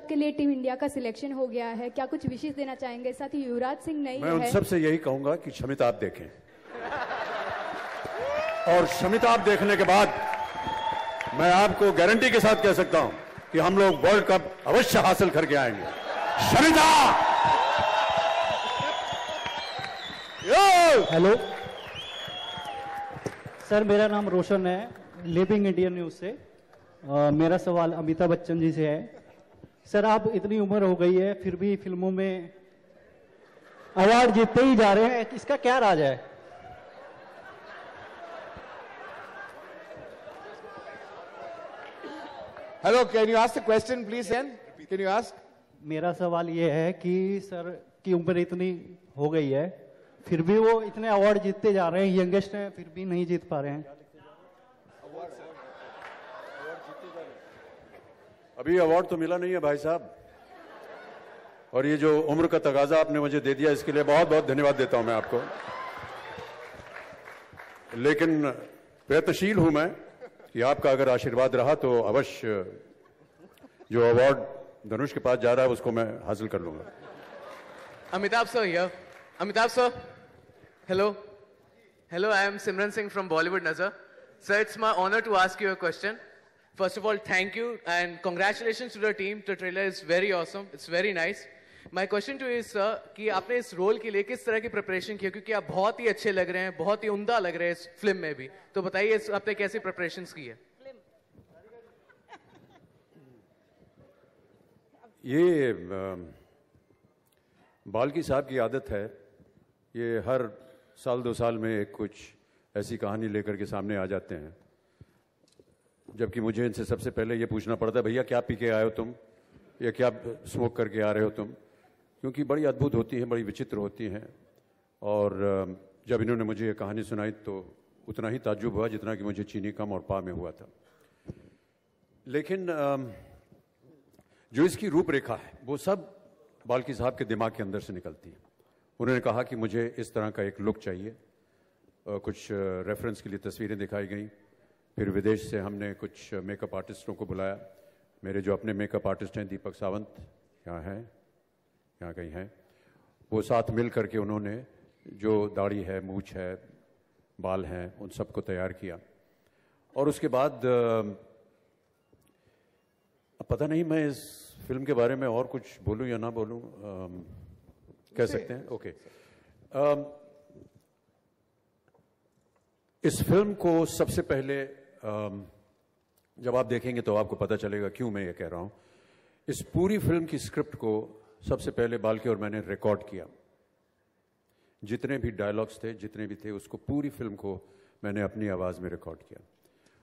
के लिए team India का सिलेक्शन हो गया है, क्या कुछ विशेष देना चाहेंगे? साथ ही युवराज सिंह नहीं मैं है। उन सबसे यही कहूंगा कि शमिता आप देखें, और शमिता आप देखने के बाद मैं आपको गारंटी के साथ कह सकता हूं कि हम लोग वर्ल्ड कप अवश्य हासिल करके आएंगे। शमिता! हेलो सर, मेरा नाम रोशन है, लिविंग इंडियन न्यूज से। मेरा सवाल अमिताभ बच्चन जी से है। सर, आप इतनी उम्र हो गई है फिर भी फिल्मों में अवार्ड जीतते ही जा रहे हैं, इसका क्या राज है? Hello, can you ask the question please? Can you ask? मेरा सवाल ये है कि सर की उम्र इतनी हो गई है फिर भी वो इतने अवार्ड जीतते जा रहे हैं, यंगेस्ट हैं फिर भी नहीं जीत पा रहे हैं। अभी अवार्ड तो मिला नहीं है भाई साहब, और ये जो उम्र का तगाजा आपने मुझे दे दिया इसके लिए बहुत बहुत धन्यवाद देता हूं मैं आपको। लेकिन प्रयत्नशील हूं मैं कि आपका अगर आशीर्वाद रहा तो अवश्य जो अवार्ड धनुष के पास जा रहा है उसको मैं हासिल कर लूंगा। Amitabh sir here. Amitabh sir, hello. Hello, I am Simran Singh from Bollywood Nazar. Sir, it's my honor to ask you a question. First of all, thank you and congratulations to the team. The trailer is very awesome. It's very nice. My question to you is, sir, कि आपने इस role के लिए किस तरह की preparation की? क्योंकि आप बहुत ही अच्छे लग रहे हैं, बहुत ही उम्दा लग रहे हैं इस फिल्म में भी। तो बताइए आपने कैसी प्रिपरेशंस की है? ये बाल्की साहब की आदत है, ये हर साल 2 साल में कुछ ऐसी कहानी लेकर के सामने आ जाते हैं, जबकि मुझे इनसे सबसे पहले ये पूछना पड़ता है, भैया क्या पी के आए हो तुम, या क्या स्मोक करके आ रहे हो तुम, क्योंकि बड़ी अद्भुत होती हैं, बड़ी विचित्र होती हैं। और जब इन्होंने मुझे ये कहानी सुनाई तो उतना ही ताज्जुब हुआ जितना कि मुझे चीनी कम और पा में हुआ था। लेकिन जो इसकी रूपरेखा है वो सब बाल्की साहब के दिमाग के अंदर से निकलती है। उन्होंने कहा कि मुझे इस तरह का एक लुक चाहिए, कुछ रेफरेंस के लिए तस्वीरें दिखाई गई, फिर विदेश से हमने कुछ मेकअप आर्टिस्टों को बुलाया। मेरे जो अपने मेकअप आर्टिस्ट हैं दीपक सावंत यहाँ हैं, यहाँ कहीं हैं, वो साथ मिल करके उन्होंने जो दाढ़ी है, मूछ है, बाल हैं, उन सबको तैयार किया। और उसके बाद अब पता नहीं मैं इस फिल्म के बारे में और कुछ बोलूं या ना बोलूं, कह सकते हैं? ओके। इस फिल्म को सबसे पहले जब आप देखेंगे तो आपको पता चलेगा क्यों मैं ये कह रहा हूं। इस पूरी फिल्म की स्क्रिप्ट को सबसे पहले बाल्की और मैंने रिकॉर्ड किया। जितने भी डायलॉग्स थे, जितने भी थे, उसको पूरी फिल्म को मैंने अपनी आवाज़ में रिकॉर्ड किया।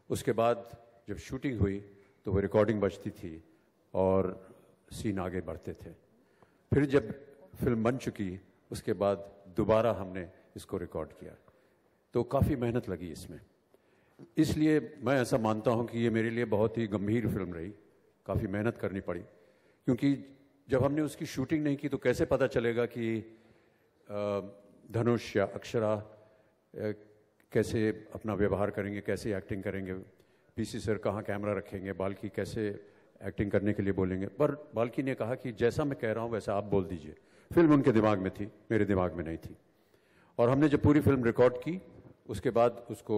उसके बाद जब शूटिंग हुई तो वो रिकॉर्डिंग बजती थी और सीन आगे बढ़ते थे। फिर जब फिल्म बन चुकी उसके बाद दोबारा हमने इसको रिकॉर्ड किया, तो काफ़ी मेहनत लगी इसमें। इसलिए मैं ऐसा मानता हूं कि ये मेरे लिए बहुत ही गंभीर फिल्म रही, काफ़ी मेहनत करनी पड़ी, क्योंकि जब हमने उसकी शूटिंग नहीं की तो कैसे पता चलेगा कि धनुष या अक्षरा कैसे अपना व्यवहार करेंगे, कैसे एक्टिंग करेंगे, पीसी सर कहाँ कैमरा रखेंगे, बाल्की कैसे एक्टिंग करने के लिए बोलेंगे। पर बाल्की ने कहा कि जैसा मैं कह रहा हूँ वैसा आप बोल दीजिए। फिल्म उनके दिमाग में थी, मेरे दिमाग में नहीं थी। और हमने जब पूरी फिल्म रिकॉर्ड की उसके बाद उसको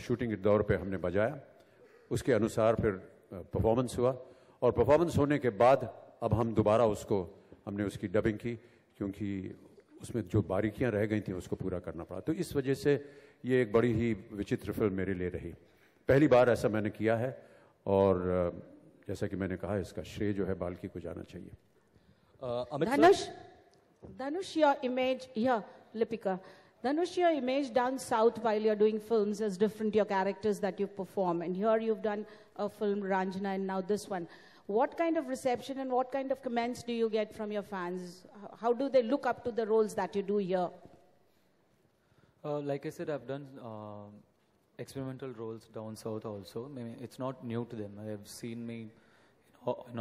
शूटिंग के दौर पे हमने बजाया, उसके अनुसार फिर परफॉर्मेंस हुआ, और परफॉर्मेंस होने के बाद अब हम दोबारा हमने उसकी डबिंग की, क्योंकि उसमें जो बारीकियां रह गई थी उसको पूरा करना पड़ा। तो इस वजह से ये एक बड़ी ही विचित्र फिल्म मेरे लिए रही। पहली बार ऐसा मैंने किया है, और जैसा कि मैंने कहा इसका श्रेय जो है बाल्की को जाना चाहिए। Dhanush, your image here, Lipika. Dhanush, your image down south while you're doing films is different, your characters that you perform. And here you've done a film, Ranjana, and now this one. What kind of reception and what kind of comments do you get from your fans? How do they look up to the roles that you do here? Like I said, I've done experimental roles down south also. I mean, it's not new to them. They have seen me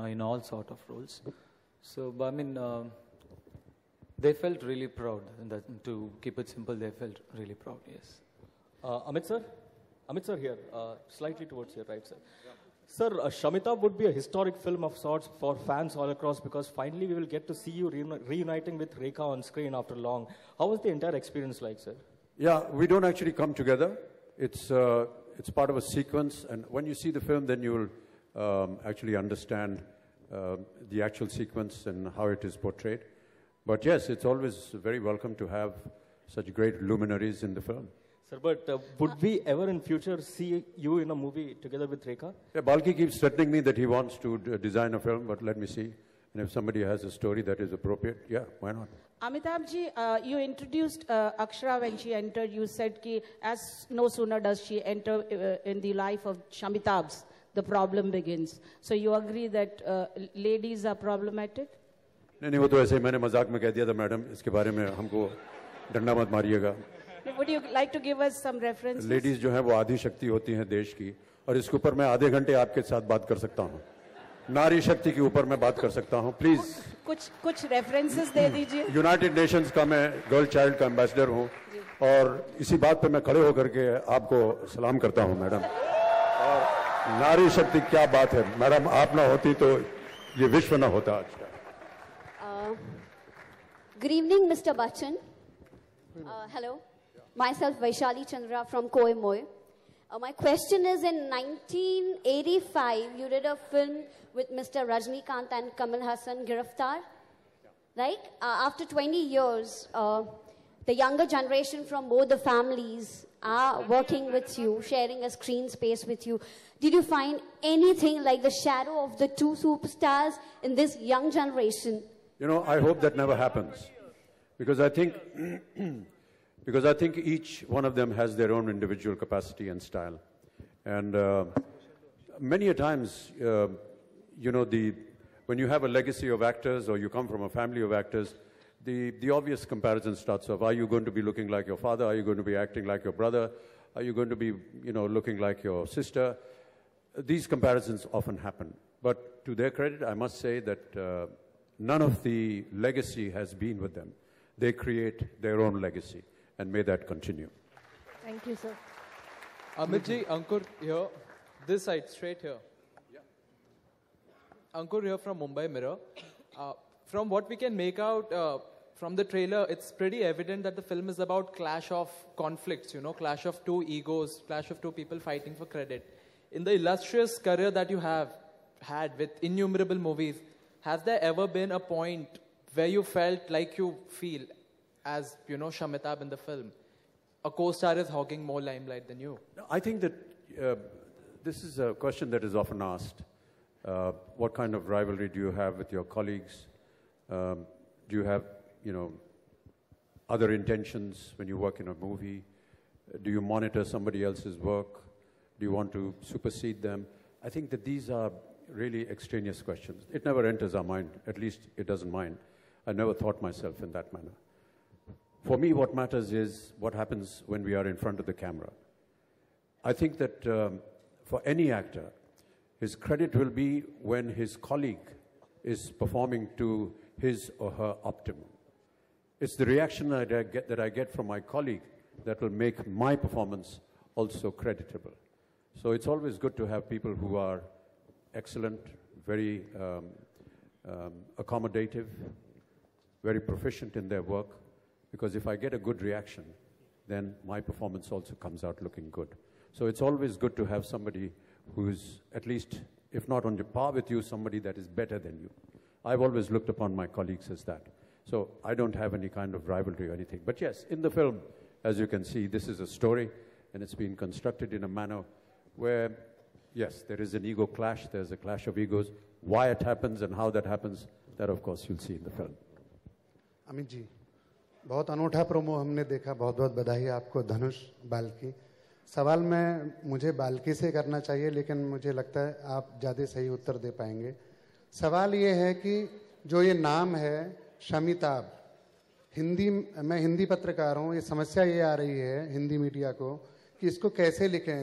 in all sort of roles. So, but, I mean, they felt really proud. To keep it simple, they felt really proud, yes. Amit sir here, slightly towards your right, sir. Sir, Shamitab would be a historic film of sorts for fans all across because finally we will get to see you reuniting with Rekha on screen after long. How was the entire experience like, sir? Yeah, we don't actually come together. It's part of a sequence, and when you see the film, then you'll actually understand the actual sequence and how it is portrayed. But yes, it's always very welcome to have such great luminaries in the film. Sir, but would we ever in future see you in a movie together with Rekha? Yeah, Balki keeps threatening me that he wants to design a film, but let me see. And if somebody has a story that is appropriate, yeah, why not? Amitabh ji, you introduced Akshara when she entered. You said ki as no sooner does she enter in the life of Shamitab's, the problem begins. So you agree that ladies are problematic? नहीं वो तो ऐसे ही मैंने मजाक में कह दिया था मैडम इसके बारे में हमको डंडा मत मारिएगा. Would you like to give us some references? Ladies जो हैं वो आधी शक्ति होती हैं देश की और इसके ऊपर मैं आधे घंटे आपके साथ बात कर सकता हूँ. नारी शक्ति के ऊपर मैं बात कर सकता हूँ. प्लीज कुछ रेफरेंसेस दे दीजिए. यूनाइटेड नेशंस का मैं गर्ल चाइल्ड का एम्बेसडर हूँ और इसी बात पे मैं खड़े होकर के आपको सलाम करता हूँ मैडम. और नारी शक्ति क्या बात है मैडम, आप ना होती तो ये विश्व ना होता आज का. Good evening, Mr. Bachchan. Hello. Myself, Vaishali Chandra from Koh Moy. My question is, in 1985, you did a film with Mr. Rajnikant and Kamal Hassan, Giraftar, right? After 20 years, the younger generation from both the families are working with you, sharing a screen space with you. Did you find anything like the shadow of the two superstars in this young generation? You know, I hope that never happens, because I think each one of them has their own individual capacity and style, and many a times, you know, when you have a legacy of actors or you come from a family of actors, the obvious comparison starts off. Are you going to be looking like your father? Are you going to be acting like your brother? Are you going to be, you know, looking like your sister? These comparisons often happen, but to their credit, I must say that. None of the legacy has been with them. They create their own legacy, and may that continue. Thank you, sir. Amitji, Ankur here, this side, straight here. Yeah. Ankur here from Mumbai Mirror. From what we can make out from the trailer, it's pretty evident that the film is about clash of conflicts, you know, clash of two egos, clash of two people fighting for credit. In the illustrious career that you have had with innumerable movies, has there ever been a point where you felt like you feel, as, you know, Shamitab in the film, a co-star is hogging more limelight than you? I think that this is a question that is often asked. What kind of rivalry do you have with your colleagues? Do you have, you know, other intentions when you work in a movie? Do you monitor somebody else's work? Do you want to supersede them? I think that these are really extraneous questions. It never enters our mind, at least it doesn't mine. I never thought myself in that manner. For me, what matters is what happens when we are in front of the camera. I think that for any actor, his credit will be when his colleague is performing to his or her optimum. It's the reaction that I get from my colleague that will make my performance also creditable. So it's always good to have people who are excellent, very accommodative, very proficient in their work, because if I get a good reaction, then my performance also comes out looking good. So it's always good to have somebody who's at least, if not on par with you, somebody that is better than you. I've always looked upon my colleagues as that. So I don't have any kind of rivalry or anything. But yes, in the film, as you can see, this is a story, and it's been constructed in a manner where, yes, there is an ego clash, there's a clash of egos. Why it happens and how that happens, that of course you'll see in the film. Amit ji, बहुत अनूठा promo हमने देखा. बहुत बहुत बधाई आपको धनुष बाल्की. सवाल मुझे बाल्की से करना चाहिए, लेकिन मुझे लगता है आप ज़्यादा सही उत्तर दे पाएंगे. सवाल ये है कि जो ये नाम है शमिताब, मैं हिंदी पत्रकार हूँ, ये समस्या ये आ रही है हिंदी मीडिया को कि इसको कैसे लिखें.